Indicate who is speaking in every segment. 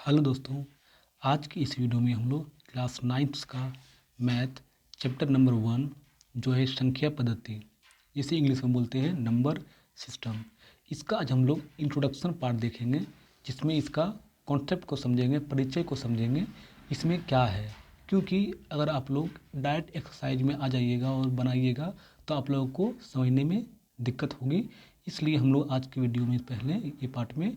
Speaker 1: Hello दोस्तों, आज की इस वीडियो में हम लोग क्लास 9th का मैथ चैप्टर नंबर 1 जो है संख्या पद्धति, जिसे इंग्लिश में बोलते हैं नंबर सिस्टम। इसका आज हम लोग इंट्रोडक्शन पार्ट देखेंगे, जिसमें इसका कॉन्सेप्ट को समझेंगे, परिचय को समझेंगे, इसमें क्या है। क्योंकि अगर आप लोग डायरेक्ट एक्सरसाइज में आ जाइएगा और बनाइएगा तो आप लोगों को समझने में दिक्कत होगी। इसलिए हम लोग आज की वीडियो में पहले ये पार्ट में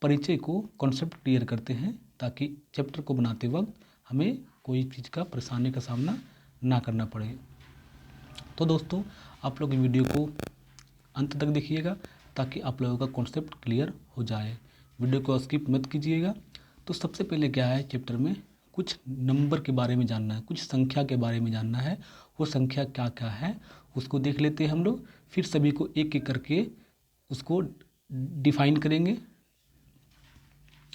Speaker 1: परिचय को कॉन्सेप्ट क्लियर करते हैं, ताकि चैप्टर को बनाते वक्त हमें कोई चीज़ का परेशानी का सामना ना करना पड़े। तो दोस्तों, आप लोग वीडियो को अंत तक देखिएगा ताकि आप लोगों का कॉन्सेप्ट क्लियर हो जाए। वीडियो को स्किप मत कीजिएगा। तो सबसे पहले क्या है, चैप्टर में कुछ नंबर के बारे में जानना है, कुछ संख्या के बारे में जानना है। वो संख्या क्या क्या है उसको देख लेते हैं हम लोग, फिर सभी को एक एक करके उसको डिफाइन करेंगे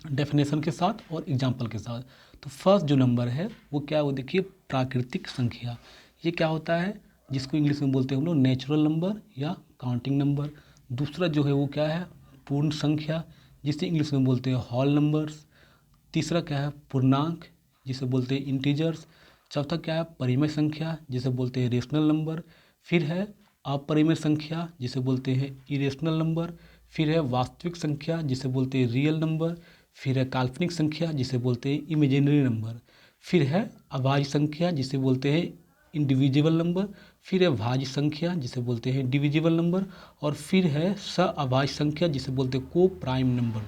Speaker 1: डेफिनेशन के साथ और एग्जाम्पल के साथ। तो फर्स्ट जो नंबर है वो क्या है, वो देखिए प्राकृतिक संख्या। ये क्या होता है, जिसको इंग्लिश में बोलते हैं हम लोग नेचुरल नंबर या काउंटिंग नंबर। दूसरा जो है वो क्या है, पूर्ण संख्या, जिसे इंग्लिश में बोलते हैं होल नंबर्स। तीसरा क्या है, पूर्णांक, जिसे बोलते हैं इंटीजर्स। चौथा क्या है, परिमेय संख्या, जिसे बोलते हैं रेशनल नंबर। फिर है अपरिमेय संख्या, जिसे बोलते हैं इरेशनल नंबर। फिर है वास्तविक संख्या, जिसे बोलते हैं रियल नंबर। फिर है काल्पनिक संख्या, जिसे बोलते हैं इमेजिनरी नंबर। फिर है अभाज्य संख्या, जिसे बोलते हैं इंडिविजुअल नंबर। फिर है भाज्य संख्या, जिसे बोलते हैं डिविजिबल नंबर। और फिर है अभाज्य संख्या, जिसे बोलते हैं को प्राइम नंबर।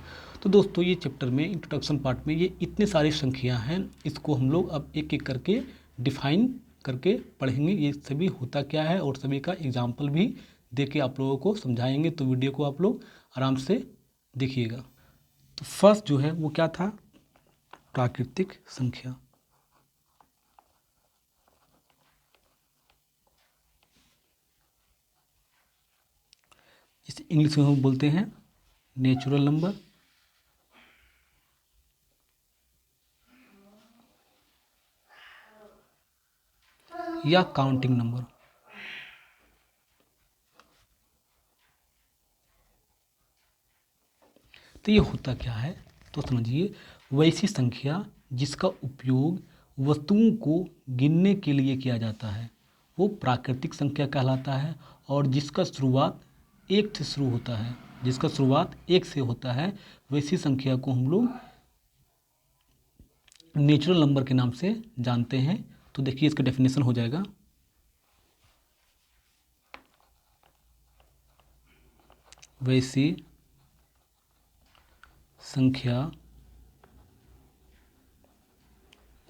Speaker 1: तो दोस्तों, ये चैप्टर में इंट्रोडक्शन पार्ट में ये इतने सारी संख्या हैं, इसको हम लोग अब एक एक करके डिफाइन करके पढ़ेंगे। ये सभी होता क्या है और सभी का एग्जाम्पल भी दे के आप लोगों को समझाएंगे। तो वीडियो को आप लोग आराम से देखिएगा। तो फर्स्ट जो है वो क्या था, प्राकृतिक संख्या। इसे इंग्लिश में हम बोलते हैं नेचुरल नंबर या काउंटिंग नंबर। तो ये होता क्या है, तो समझिए, वैसी संख्या जिसका उपयोग वस्तुओं को गिनने के लिए किया जाता है वो प्राकृतिक संख्या कहलाता है। और जिसका शुरुआत एक से शुरू होता है, जिसका शुरुआत एक से होता है, वैसी संख्या को हम लोग नेचुरल नंबर के नाम से जानते हैं। तो देखिए इसका डेफिनेशन हो जाएगा, वैसी संख्या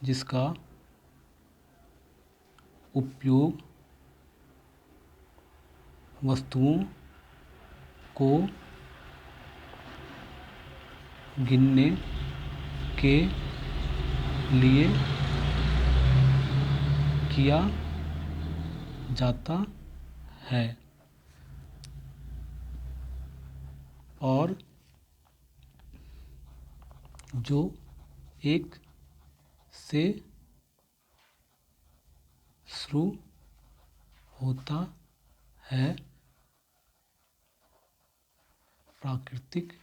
Speaker 1: जिसका उपयोग वस्तुओं को गिनने के लिए किया जाता है और जो एक से शुरू होता है, प्राकृतिक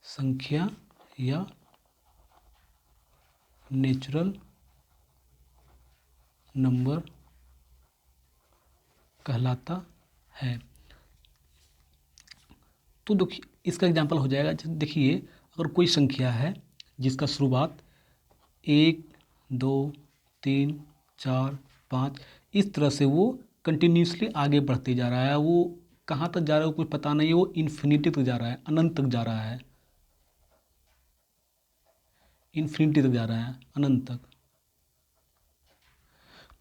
Speaker 1: संख्या या नेचुरल नंबर कहलाता है। तो देखिए इसका एग्जाम्पल हो जाएगा, देखिए अगर कोई संख्या है जिसका शुरुआत 1, 2, 3, 4, 5 इस तरह से वो कंटिन्यूसली आगे बढ़ते जा रहा है। वो कहाँ तक जा रहा है वो कुछ पता नहीं है, वो इन्फिनिटी तक जा रहा है, अनंत तक जा रहा है, इन्फिनिटी तक जा रहा है, अनंत तक।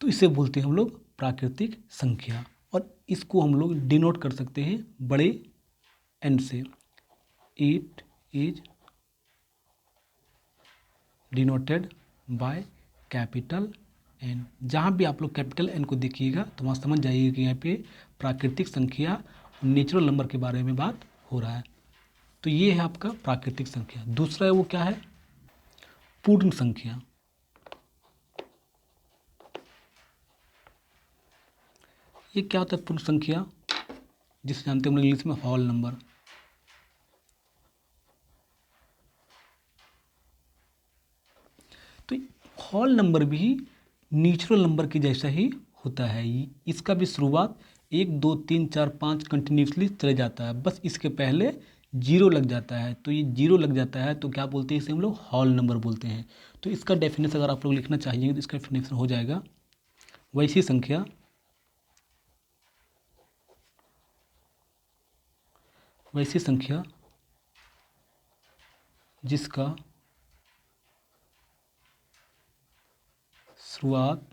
Speaker 1: तो इसे बोलते हैं हम लोग प्राकृतिक संख्या। और इसको हम लोग डिनोट कर सकते हैं बड़े एन से। It is denoted by capital N. जहाँ भी आप लोग कैपिटल एन को देखिएगा तो वहाँ समझ जाइए कि यहाँ पे प्राकृतिक संख्या नेचुरल नंबर के बारे में बात हो रहा है। तो ये है आपका प्राकृतिक संख्या। दूसरा है वो क्या है, पूर्ण संख्या। ये क्या होता है पूर्ण संख्या, जिसे जानते हैं हम लोग इंग्लिश में होल नंबर। होल नंबर भी नेचुरल नंबर के जैसा ही होता है। इसका भी शुरुआत 1 2 3 4 5 कंटिन्यूसली चले जाता है, बस इसके पहले जीरो लग जाता है। तो ये जीरो लग जाता है तो क्या बोलते हैं, इसे हम लोग होल नंबर बोलते हैं। तो इसका डेफिनेशन अगर आप लोग लिखना चाहिए तो इसका डेफिनेशन हो जाएगा वैसी संख्या जिसका शुरुआत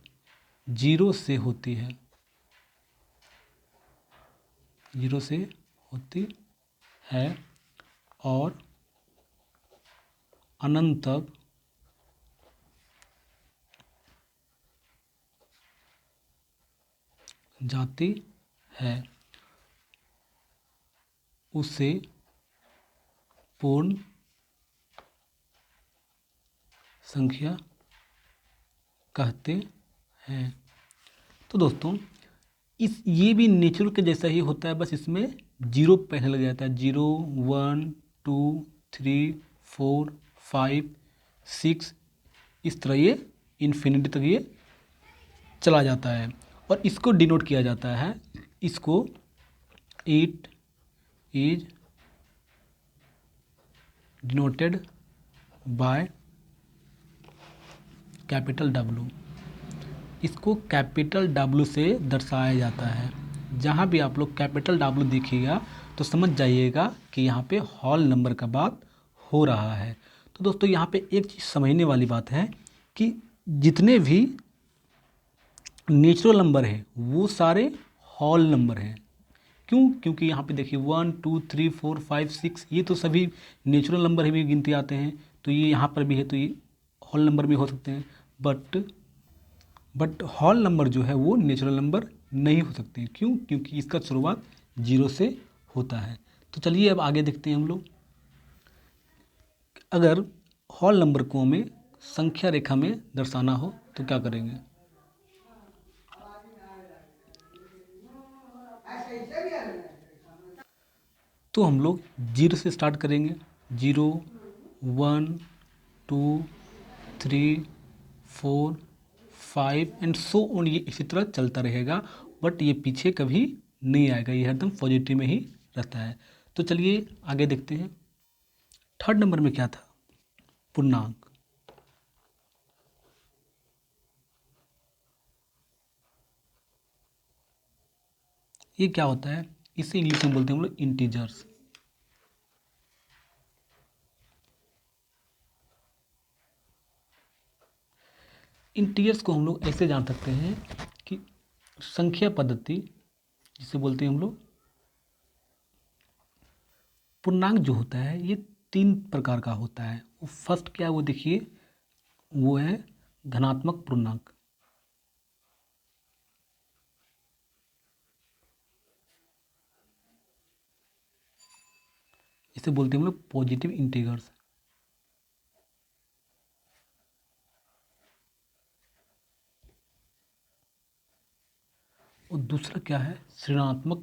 Speaker 1: जीरो से होती है, जीरो से होती है और अनंत तक जाती है, उसे पूर्ण संख्या कहते हैं। तो दोस्तों ये भी नेचुरल के जैसा ही होता है, बस इसमें जीरो पहले लग जाता है। 0 1 2 3 4 5 6 इस तरह ये इन्फिनिटी तक ये चला जाता है। और इसको डिनोट किया जाता है, इसको it is denoted by capital W। इसको कैपिटल W से दर्शाया जाता है। जहाँ भी आप लोग कैपिटल W देखिएगा तो समझ जाइएगा कि यहाँ पे होल नंबर का बात हो रहा है। तो दोस्तों यहाँ पे एक चीज़ समझने वाली बात है कि जितने भी नेचुरल नंबर है वो सारे होल नंबर हैं। क्यों? क्योंकि यहाँ पे देखिए 1 2 3 4 5 6 ये तो सभी नेचुरल नंबर भी गिनती आते हैं। तो ये यहाँ पर भी है, तो ये होल नंबर भी हो सकते हैं। बट होल नंबर जो है वो नेचुरल नंबर नहीं हो सकते। क्यों? क्योंकि इसका शुरुआत जीरो से होता है। तो चलिए अब आगे देखते हैं हम लोग। अगर होल नंबर को हमें संख्या रेखा में दर्शाना हो तो क्या करेंगे? तो हम लोग जीरो से स्टार्ट करेंगे। 0 1 2 3 4 5 एंड सो ऑन, ये इसी तरह चलता रहेगा। बट ये पीछे कभी नहीं आएगा, ये हरदम पॉजिटिव में ही रहता है। तो चलिए आगे देखते हैं। थर्ड नंबर में क्या था? पूर्णांक। ये क्या होता है? इसे इंग्लिश में बोलते हैं हम लोग इंटीजर्स। इंटीजर्स को हम लोग ऐसे जान सकते हैं कि संख्या पद्धति जिसे बोलते हैं हम लोग, पूर्णांक जो होता है ये 3 प्रकार का होता है। वो फर्स्ट क्या है वो देखिए, वो है धनात्मक पूर्णांक। इसे बोलते हैं हम लोग पॉजिटिव इंटीजर्स। और दूसरा क्या है? ऋणात्मक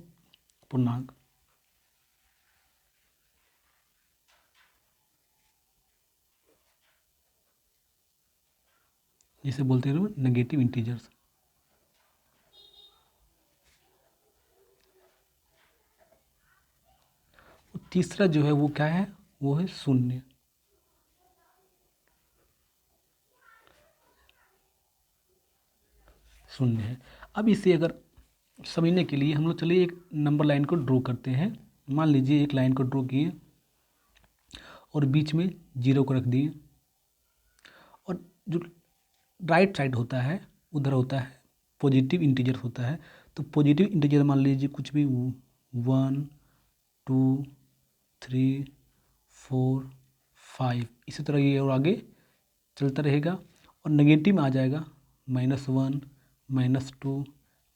Speaker 1: पूर्णांक। जिसे बोलते हैं नेगेटिव इंटीजर्स। और तीसरा जो है वो क्या है? वो है शून्य। शून्य है। अब इसे अगर समझने के लिए हम लोग चलिए एक नंबर लाइन को ड्रॉ करते हैं। मान लीजिए एक लाइन को ड्रॉ किए और बीच में जीरो को रख दिए, और जो राइट साइड होता है उधर होता है पॉजिटिव इंटीजर होता है। तो पॉजिटिव इंटीजर मान लीजिए कुछ भी 1 2 3 4 5 इसी तरह ये और आगे चलता रहेगा। और नेगेटिव में आ जाएगा -1 -2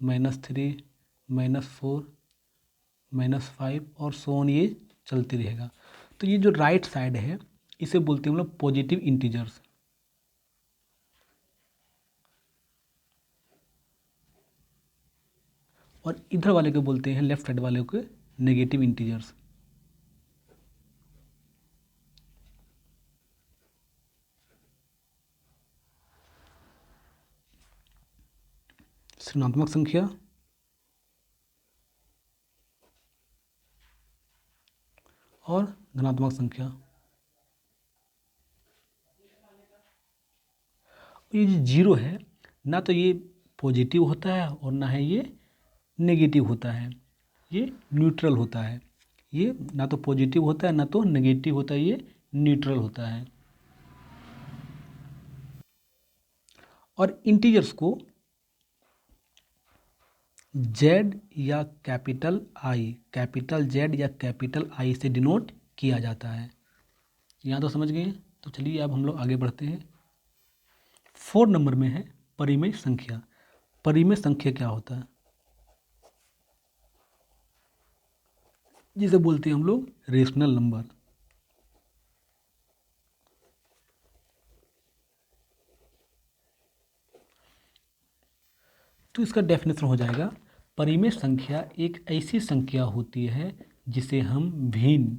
Speaker 1: -3 -4 -5 और सो ऑन, ये चलते रहेगा। तो ये जो राइट साइड है इसे बोलते हैं हम लोग पॉजिटिव इंटीजर्स। और इधर वाले को बोलते हैं, लेफ्ट साइड वाले को, नेगेटिव इंटीजर्स। ऋणात्मक संख्या और धनात्मक संख्या। ये जो जीरो है ना तो ये पॉजिटिव होता है और ना है ये नेगेटिव होता है, ये न्यूट्रल होता है। ये ना तो पॉजिटिव होता है ना तो नेगेटिव होता है, ये न्यूट्रल होता है। और इंटीजर्स को जेड या कैपिटल जेड या कैपिटल आई से डिनोट किया जाता है। यहाँ तो समझ गए। तो चलिए अब हम लोग आगे बढ़ते हैं। 4 नंबर में है परिमेय संख्या। परिमेय संख्या क्या होता है? जिसे बोलते हैं हम लोग रेशनल नंबर। तो इसका डेफिनेशन हो जाएगा, परिमेय संख्या एक ऐसी संख्या होती है जिसे हम भिन्न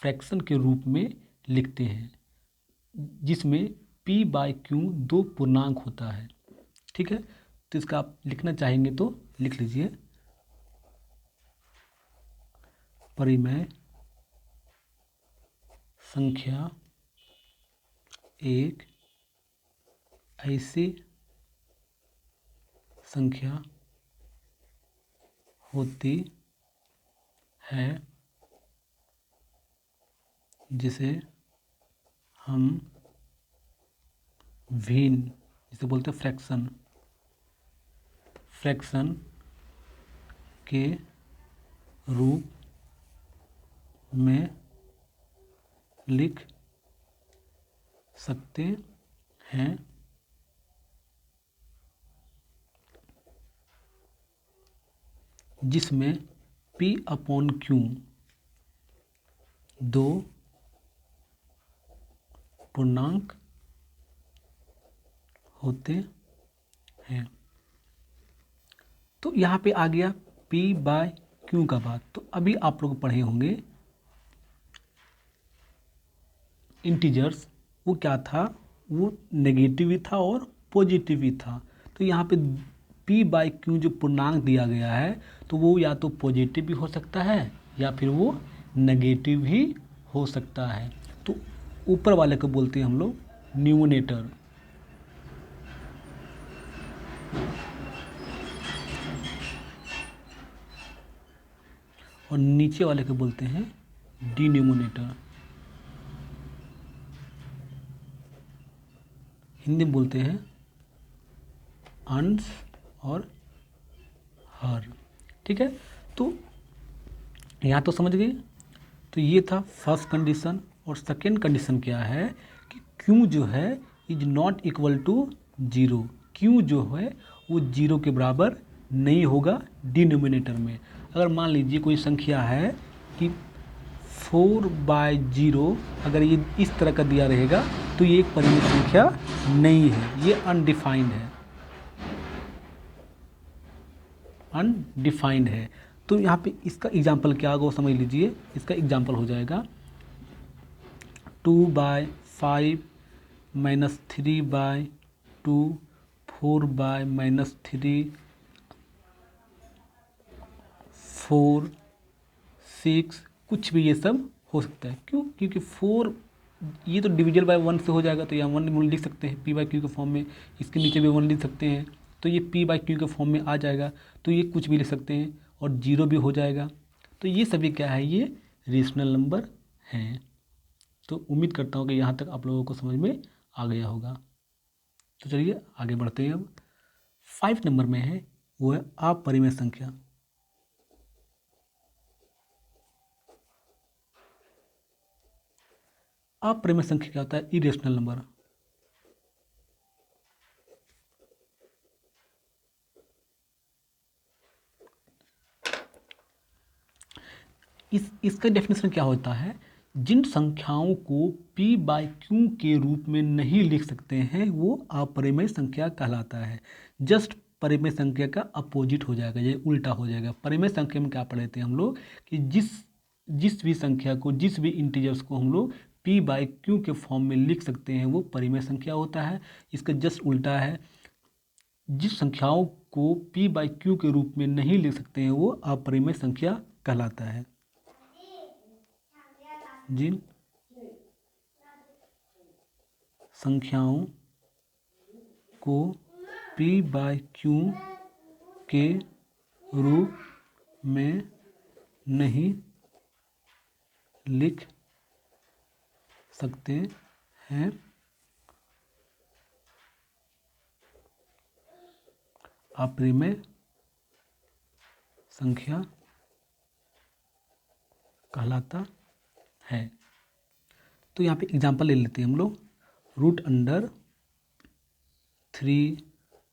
Speaker 1: फ्रैक्शन के रूप में लिखते हैं, जिसमें p बाय क्यू 2 पूर्णांक होता है। ठीक है, तो इसका आप लिखना चाहेंगे तो लिख लीजिए। परिमेय संख्या एक ऐसी संख्या होती है जिसे हम भिन्न, जिसे बोलते हैं फ्रैक्शन के रूप में लिख सकते हैं, जिसमें p अपॉन क्यू 2 पूर्णांक होते हैं। तो यहाँ पे आ गया p बाय क्यू का बात। तो अभी आप लोग पढ़े होंगे इंटीजर्स, वो क्या था, वो नेगेटिव भी था और पॉजिटिव भी था। तो यहाँ पे p बाई क्यू जो पूर्णांक दिया गया है तो वो या तो पॉजिटिव भी हो सकता है या फिर वो नेगेटिव भी हो सकता है। तो ऊपर वाले को बोलते हैं हम लोग न्यूमरेटर, और नीचे वाले को बोलते हैं डिनोमिनेटर। हिंदी में बोलते हैं अंश और हर। ठीक है, तो यहाँ तो समझ गए। तो ये था फर्स्ट कंडीशन। और सेकेंड कंडीशन क्या है कि क्यू जो है is not equal to zero. Q जो है वो जीरो के बराबर नहीं होगा डिनोमिनेटर में। अगर मान लीजिए कोई संख्या है कि 4/0, अगर ये इस तरह का दिया रहेगा तो ये एक परिमित संख्या नहीं है, ये अनडिफाइंड है, अनडिफाइंड है। तो यहाँ पे इसका एग्जाम्पल क्या होगा वो समझ लीजिए। इसका एग्जाम्पल हो जाएगा 2/5 माइनस 3/2, 4/-3, 4, 6, कुछ भी ये सब हो सकता है। क्यों? क्योंकि 4 ये तो डिविजल बाय 1 से हो जाएगा, तो यहाँ 1 लिख सकते हैं p बाई क्यू के फॉर्म में। इसके नीचे भी 1 लिख सकते हैं, तो ये p बाई क्यू के फॉर्म में आ जाएगा। तो ये कुछ भी लिख सकते हैं और जीरो भी हो जाएगा। तो ये सभी क्या है, ये रेशनल नंबर हैं। तो उम्मीद करता हूँ कि यहाँ तक आप लोगों को समझ में आ गया होगा। तो चलिए आगे बढ़ते हैं। अब 5 नंबर में है वो है अपरिमेय संख्या। अपरिमेय संख्या क्या होता है? Irrational number. इसका डेफिनेशन क्या होता है? जिन संख्याओं को p बाई क्यू के रूप में नहीं लिख सकते हैं वो अपरिमेय संख्या कहलाता है। जस्ट परिमेय संख्या का अपोजिट हो जाएगा, ये उल्टा हो जाएगा। परिमेय संख्या में क्या पढ़े थे हम लोग कि जिस भी संख्या को, जिस भी इंटीजर्स को हम लोग p बाई क्यू के फॉर्म में लिख सकते हैं वो परिमेय संख्या होता है। इसका जस्ट उल्टा है, जिस संख्याओं को p बाई क्यू के रूप में नहीं लिख सकते हैं वो अपरिमेय संख्या कहलाता है। जिन संख्याओं को p बाई क्यू के रूप में नहीं लिख सकते हैं अपरिमेय संख्या कहलाता है। तो यहाँ पे एग्जांपल ले लेते हैं हम लोग। √3,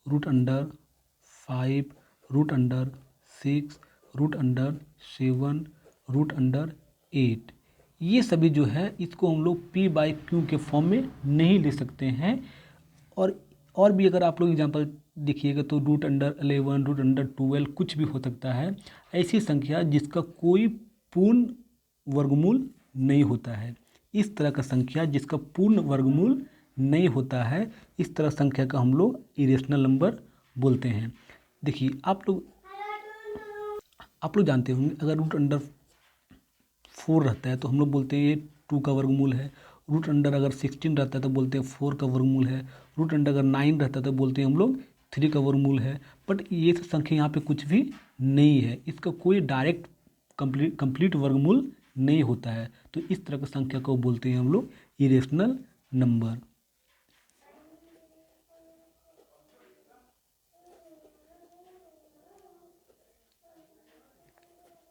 Speaker 1: √5, √6, √7, √8, ये सभी जो है इसको हम लोग p बाई क्यू के फॉर्म में नहीं ले सकते हैं। और भी अगर आप लोग एग्जांपल देखिएगा तो √11, √12 कुछ भी हो सकता है। ऐसी संख्या जिसका कोई पूर्ण वर्गमूल नहीं होता है, इस तरह का संख्या जिसका पूर्ण वर्गमूल नहीं होता है, इस तरह संख्या का हम लोग इरेशनल नंबर बोलते हैं। देखिए आप लोग जानते होंगे अगर √4 रहता है तो हम लोग बोलते हैं ये 2 का वर्गमूल है। अगर 16 रहता है तो बोलते हैं 4 का वर्गमूल है। अगर 9 रहता है तो बोलते हैं हम लोग 3 का वर्गमूल है। बट ये सब संख्या यहाँ पे कुछ भी नहीं है, इसका कोई डायरेक्ट कंप्लीट वर्गमूल नहीं होता है। तो इस तरह की संख्या को बोलते हैं हम लोग इरेशनल नंबर।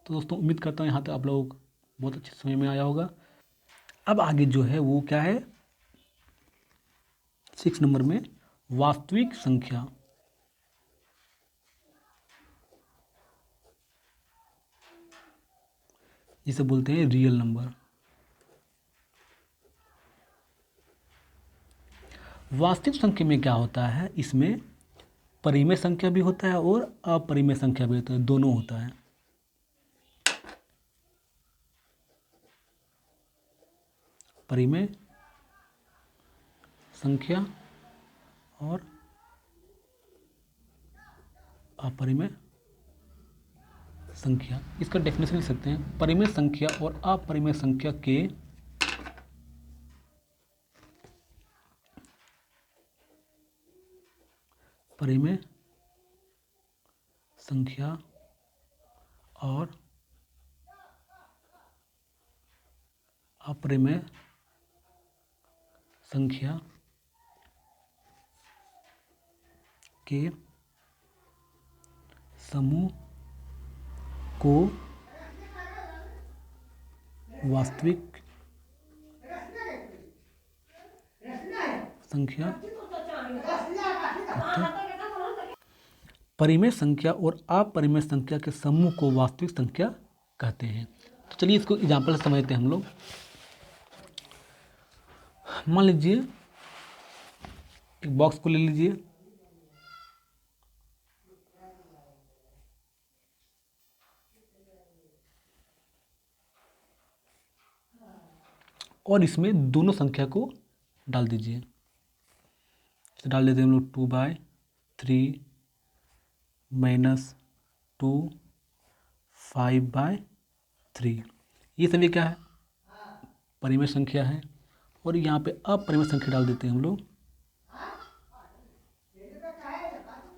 Speaker 1: तो दोस्तों उम्मीद करता हूँ यहाँ तक आप लोगों को बहुत अच्छे समझ में आया होगा। अब आगे जो है वो क्या है, 6 नंबर में वास्तविक संख्या। जिसे बोलते हैं रियल नंबर। वास्तविक संख्या में क्या होता है, इसमें परिमेय संख्या भी होता है और अपरिमेय संख्या भी होता है, दोनों होता है। परिमेय संख्या और अपरिमेय संख्या, इसका डेफिनेशन लिख सकते हैं। परिमेय संख्या और अपरिमेय संख्या के परिमेय संख्या और अपरिमेय संख्या के समूह को वास्तविक संख्या कहते हैं। परिमेय संख्या और अपरिमेय संख्या के समूह को वास्तविक संख्या कहते हैं। तो चलिए इसको एग्जाम्पल से समझते हैं हम लोग। मान लीजिए एक बॉक्स को ले लीजिए, और इसमें दोनों संख्या को डाल दीजिए। तो डाल देते हैं हम लोग 2/3 -2 5/3। ये सभी क्या है, परिमेय संख्या है। और यहाँ पे अपरिमेय संख्या डाल देते हैं हम लोग,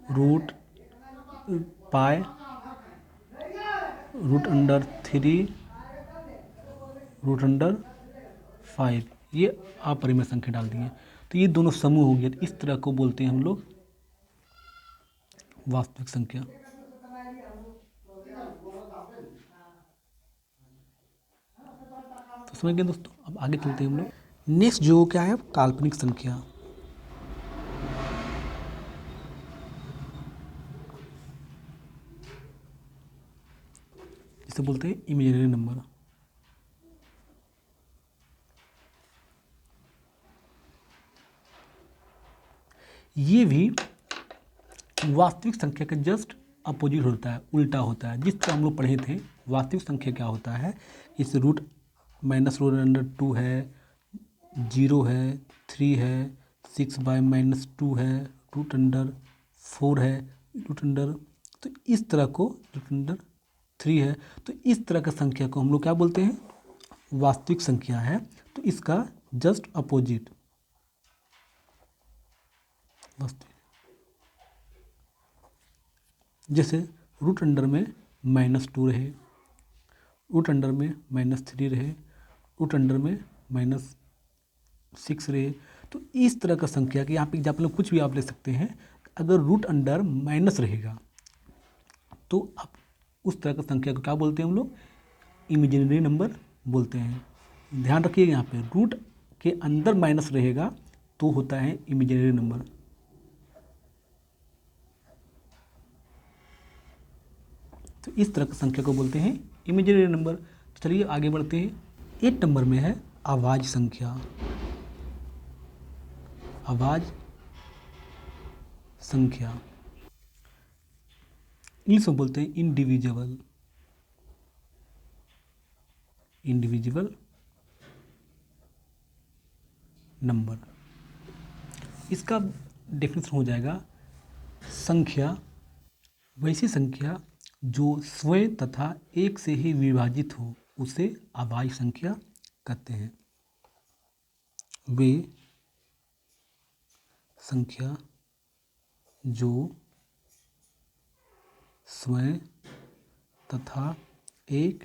Speaker 1: √π, √3, √5, ये अपरिमेय संख्या डाल दिए। तो ये दोनों समूह हो गए, इस तरह को बोलते हैं हम लोग वास्तविक संख्या। तो समझ गए दोस्तों। अब आगे चलते हैं हम लोग। नेक्स्ट जो क्या है, काल्पनिक संख्या। जिसे बोलते हैं इमेजिनरी नंबर। ये भी वास्तविक संख्या का जस्ट अपोजिट होता है, उल्टा होता है। जिस तरह हम लोग पढ़े थे वास्तविक संख्या क्या होता है, इस √2 है, 0 है, 3 है, 6/-2 है, 4 है, रूट अंडर, तो इस तरह को रूट अंडर 3 है, तो इस तरह का संख्या को हम लोग क्या बोलते हैं, वास्तविक संख्या है। तो इसका जस्ट अपोजिट वास्तविक, जैसे रूट अंडर में -2 रहे, रूट अंडर में -3 रहे, रूट अंडर में -6 रहे, तो इस तरह का संख्या कि यहाँ पे एग्जाम्पल कुछ भी आप ले सकते हैं। अगर रूट अंडर माइनस रहेगा तो आप उस तरह का संख्या को क्या बोलते हैं हम लोग, इमेजिनरी नंबर बोलते हैं। ध्यान रखिएगा यहाँ पे रूट के अंदर माइनस रहेगा तो होता है इमेजिनरी नंबर। तो इस तरह की संख्या को बोलते हैं इमेजिनरी नंबर। तो चलिए आगे बढ़ते हैं। 8 नंबर में है अभाज्य संख्या। अभाज्य संख्या इंग्लिश में बोलते हैं इनडिविजिबल, इंडिविजिबल नंबर। इसका डेफिनेशन हो जाएगा संख्या, वैसी संख्या जो स्वयं तथा एक से ही विभाजित हो उसे अभाज्य संख्या कहते हैं। वे संख्या जो स्वयं तथा एक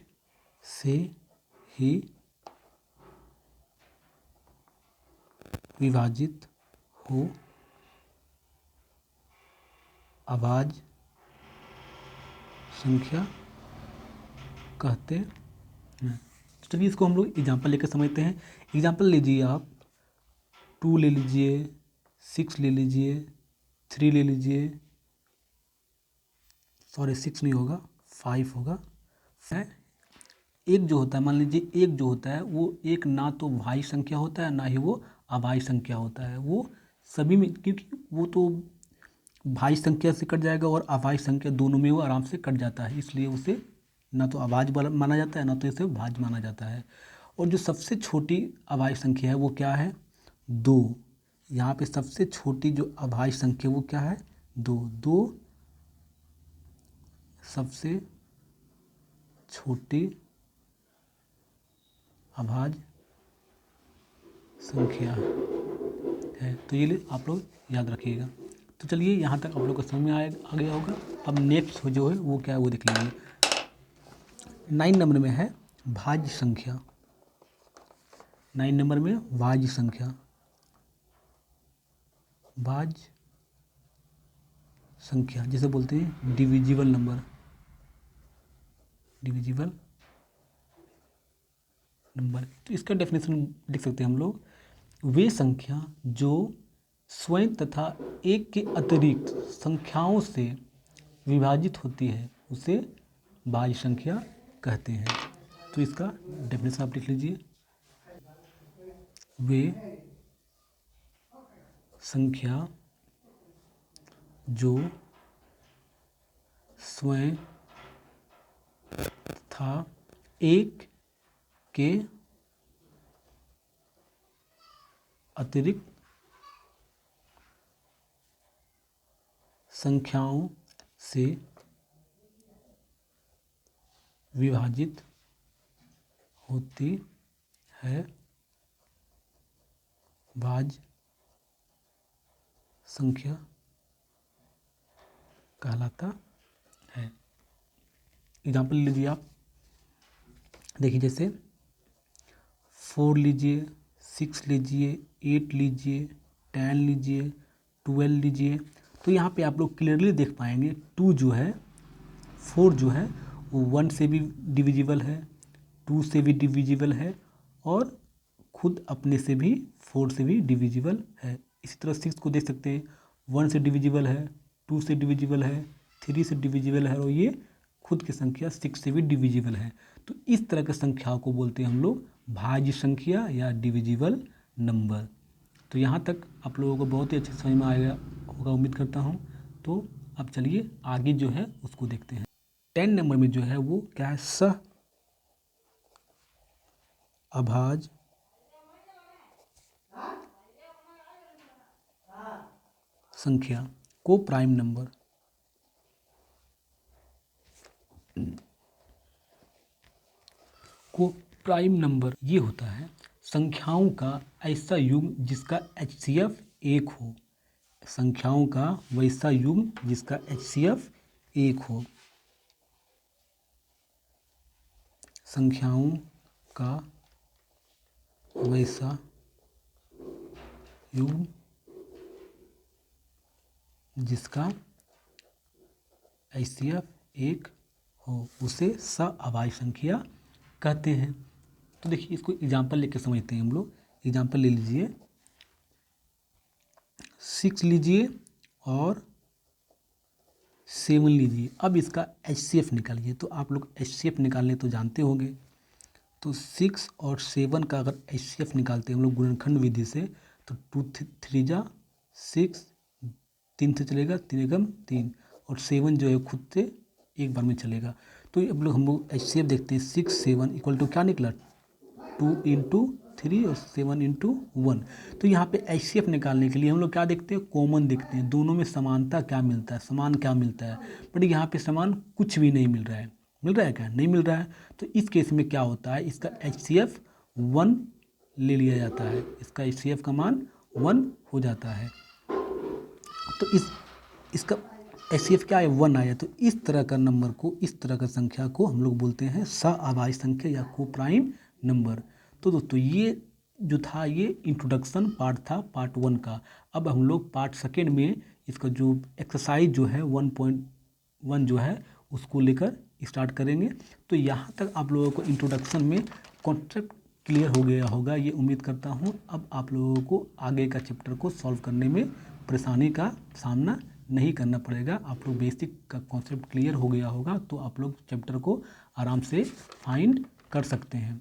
Speaker 1: से ही विभाजित हो अभाज्य संख्या कहते हैं। तो चलिए इसको हम लोग एग्जाम्पल लेकर समझते हैं। एग्जाम्पल लीजिए आप 2 ले लीजिए, 6 ले लीजिए, 3 ले लीजिए, सॉरी 6 नहीं होगा 5 होगा। एक जो होता है, मान लीजिए एक जो होता है वो एक ना तो भाज्य संख्या होता है ना ही वो अभाज्य संख्या होता है। वो सभी में, क्योंकि वो तो भाज्य संख्या से कट जाएगा और अभाज्य संख्या दोनों में वो आराम से कट जाता है, इसलिए उसे ना तो अभाज्य माना जाता है ना तो इसे भाज्य माना जाता है। और जो सबसे छोटी अभाज्य संख्या है वो क्या है, 2। यहाँ पे सबसे छोटी जो अभाज्य संख्या वो क्या है, 2 सबसे छोटी अभाज्य संख्या है। तो ये आप लोग याद रखिएगा। तो चलिए यहाँ तक आप लोग को समझ में आ गया होगा। अब नेक्स्ट जो है वो क्या है वो देख लेंगे। 9 नंबर में है भाज्य संख्या। 9 नंबर में भाज्य संख्या, भाज्य संख्या जिसे बोलते हैं डिविजिबल नंबर, डिविजिबल नंबर। तो इसका डेफिनेशन लिख सकते हैं हम लोग, वे संख्या जो स्वयं तथा एक के अतिरिक्त संख्याओं से विभाजित होती है उसे भाज्य संख्या कहते हैं। तो इसका डेफिनेशन आप लिख लीजिए, वे संख्या जो स्वयं तथा एक के अतिरिक्त संख्याओं से विभाजित होती है भाज्य संख्या कहलाता है। एग्जाम्पल लीजिए आप, देखिए जैसे 4 लीजिए, 6 लीजिए, 8 लीजिए, 10 लीजिए, 12 लीजिए। तो यहाँ पे आप लोग क्लियरली देख पाएंगे 2 जो है, 4 जो है वो 1 से भी डिविजिबल है, 2 से भी डिविजिबल है और खुद अपने से भी 4 से भी डिविजिबल है। इसी तरह 6 को देख सकते हैं, 1 से डिविजिबल है, 2 से डिविजिबल है, 3 से डिविजिबल है और ये खुद की संख्या 6 से भी डिविजिबल है। तो इस तरह की संख्या को बोलते हैं हम लोग भाज्य संख्या या डिविजिबल नंबर। तो यहाँ तक आप लोगों को बहुत ही अच्छे समझ में आएगा होगा, उम्मीद करता हूँ। तो अब चलिए आगे जो है उसको देखते हैं। 10 नंबर में जो है वो क्या है, सह अभाज्य संख्या। को प्राइम नंबर। को प्राइम नंबर ये होता है संख्याओं का ऐसा युग्म जिसका HCF 1 हो। संख्याओं का वैसा युग्म जिसका HCF 1 हो। संख्याओं का वैसा युग्म जिसका HCF 1 हो उसे सअभाज्य संख्या कहते हैं। तो देखिए इसको एग्जाम्पल लेके समझते हैं हम लोग। एग्जाम्पल ले लीजिए 6 लीजिए और 7 लीजिए। अब इसका HCF निकालिए। तो आप लोग HCF निकालने तो जानते होंगे। तो 6 और 7 का अगर HCF निकालते हैं हम लोग गुणनखंड विधि से तो 2 3 जा 6, 3 से चलेगा 3 एकम 3 और 7 जो है खुद से एक बार में चलेगा। तो अब लोग हम लोग HCF देखते हैं 6 7 इक्वल टू क्या निकला 2 × 3 और 7 × 1। तो यहाँ पे HCF निकालने के लिए हम लोग क्या देखते हैं कॉमन देखते हैं दोनों में समानता क्या मिलता है समान क्या मिलता है। बट यहाँ पे समान कुछ भी नहीं मिल रहा है। मिल रहा है क्या नहीं मिल रहा है। तो इस केस में क्या होता है इसका HCF 1 ले लिया जाता है। इसका HCF का मान 1 हो जाता है। तो इसका HCF क्या है 1 आया। तो इस तरह का नंबर को इस तरह का संख्या को हम लोग बोलते हैं सअभाज्य संख्या या को प्राइम नंबर। तो दोस्तों ये जो था ये इंट्रोडक्शन पार्ट था पार्ट 1 का। अब हम लोग पार्ट 2 में इसका जो एक्सरसाइज जो है 1.1 जो है उसको लेकर स्टार्ट करेंगे। तो यहाँ तक आप लोगों को इंट्रोडक्शन में कॉन्सेप्ट क्लियर हो गया होगा ये उम्मीद करता हूँ। अब आप लोगों को आगे का चैप्टर को सॉल्व करने में परेशानी का सामना नहीं करना पड़ेगा। आप लोग बेसिक का कॉन्सेप्ट क्लियर हो गया होगा तो आप लोग चैप्टर को आराम से फाइंड कर सकते हैं।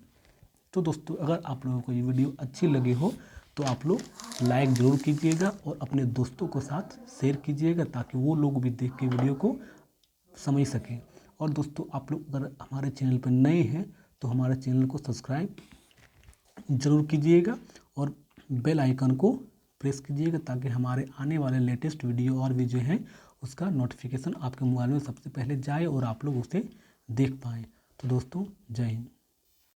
Speaker 1: तो दोस्तों अगर आप लोगों को ये वीडियो अच्छी लगी हो तो आप लोग लाइक ज़रूर कीजिएगा और अपने दोस्तों के साथ शेयर कीजिएगा ताकि वो लोग भी देख के वीडियो को समझ सकें। और दोस्तों आप लोग अगर हमारे चैनल पर नए हैं तो हमारे चैनल को सब्सक्राइब ज़रूर कीजिएगा और बेल आइकन को प्रेस कीजिएगा ताकि हमारे आने वाले लेटेस्ट वीडियो और भी जो हैं उसका नोटिफिकेशन आपके मोबाइल में सबसे पहले जाए और आप लोग उसे देख पाएँ। तो दोस्तों जय हिंद।